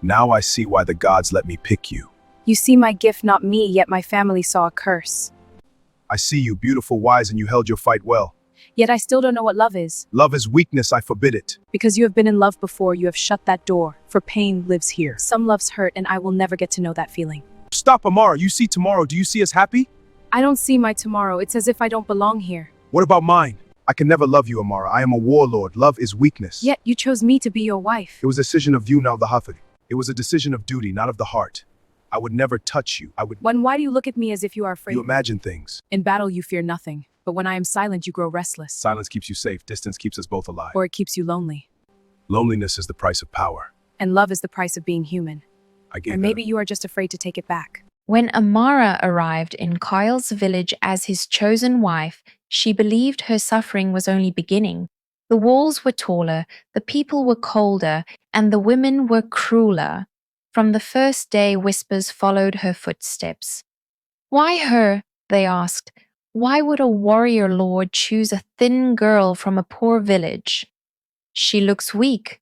Now I see why the gods let me pick you. You see my gift, not me, yet my family saw a curse. I see you, beautiful, wise, and you held your fight well. Yet I still don't know what love is. Love is weakness, I forbid it. Because you have been in love before, you have shut that door, for pain lives here. Some loves hurt, and I will never get to know that feeling. Stop, Amara, you see tomorrow, do you see us happy? I don't see my tomorrow, it's as if I don't belong here. What about mine? I can never love you, Amara. I am a warlord. Love is weakness. Yet you chose me to be your wife. It was a decision of you, now the Hafid. It was a decision of duty, not of the heart. I would never touch you. Why do you look at me as if you are afraid? You imagine things. In battle you fear nothing, but when I am silent you grow restless. Silence keeps you safe. Distance keeps us both alive. Or it keeps you lonely. Loneliness is the price of power. And love is the price of being human. I Or maybe you are just afraid to take it back. When Amara arrived in Kyle's village as his chosen wife, she believed her suffering was only beginning. The walls were taller, the people were colder, and the women were crueler. From the first day, whispers followed her footsteps. "Why her?" they asked. "Why would a warrior lord choose a thin girl from a poor village? She looks weak.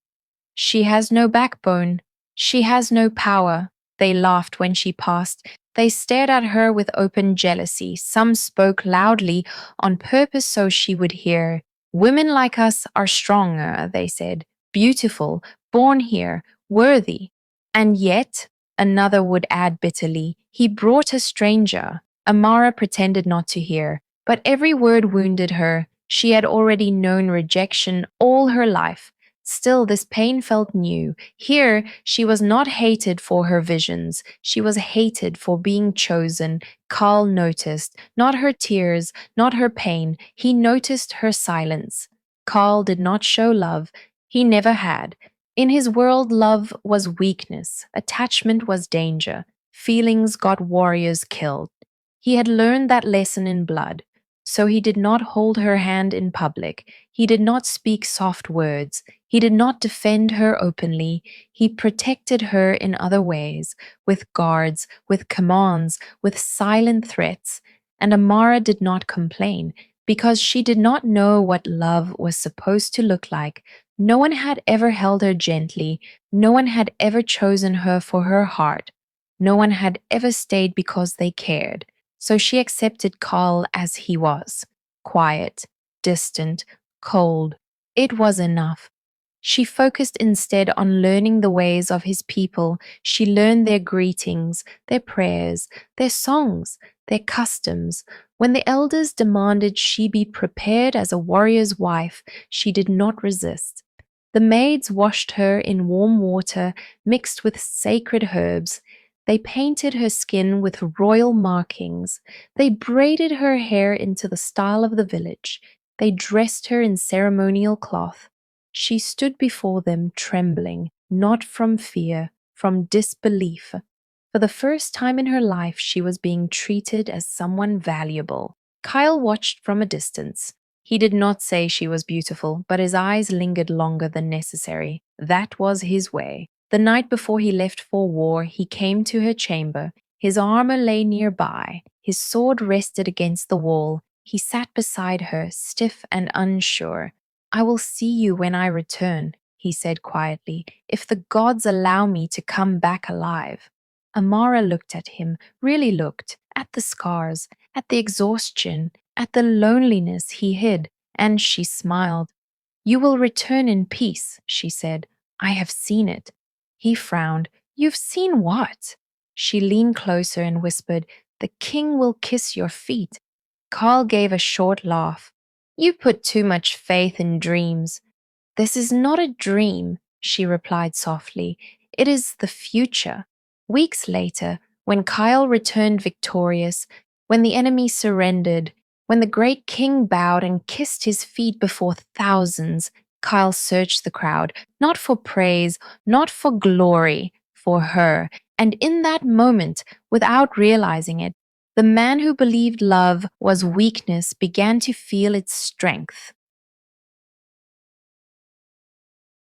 She has no backbone. She has no power." They laughed when she passed. They stared at her with open jealousy. Some spoke loudly on purpose so she would hear. "Women like us are stronger," they said. "Beautiful, born here, worthy." And yet, another would add bitterly, "He brought a stranger." Amara pretended not to hear, but every word wounded her. She had already known rejection all her life. Still, this pain felt new. Here, she was not hated for her visions. She was hated for being chosen. Carl noticed, not her tears, not her pain. He noticed her silence. Carl did not show love. He never had. In his world, love was weakness. Attachment was danger. Feelings got warriors killed. He had learned that lesson in blood. So he did not hold her hand in public. He did not speak soft words. He did not defend her openly. He protected her in other ways, with guards, with commands, with silent threats. And Amara did not complain, because she did not know what love was supposed to look like. No one had ever held her gently. No one had ever chosen her for her heart. No one had ever stayed because they cared. So she accepted Carl as he was, quiet, distant, cold. It was enough. She focused instead on learning the ways of his people. She learned their greetings, their prayers, their songs, their customs. When the elders demanded she be prepared as a warrior's wife, she did not resist. The maids washed her in warm water mixed with sacred herbs. They painted her skin with royal markings. They braided her hair into the style of the village. They dressed her in ceremonial cloth. She stood before them trembling, not from fear, from disbelief. For the first time in her life, she was being treated as someone valuable. Kyle watched from a distance. He did not say she was beautiful, but his eyes lingered longer than necessary. That was his way. The night before he left for war, he came to her chamber. His armor lay nearby. His sword rested against the wall. He sat beside her, stiff and unsure. "I will see you when I return," he said quietly, "if the gods allow me to come back alive." Amara looked at him, really looked, at the scars, at the exhaustion, at the loneliness he hid, and she smiled. "You will return in peace," she said. "I have seen it." He frowned. "You've seen what?" She leaned closer and whispered, "The king will kiss your feet." Carl gave a short laugh. "You put too much faith in dreams." "This is not a dream," she replied softly. "It is the future." Weeks later, when Kyle returned victorious, when the enemy surrendered, when the great king bowed and kissed his feet before thousands, Kyle searched the crowd, not for praise, not for glory, for her. And in that moment, without realizing it, the man who believed love was weakness began to feel its strength.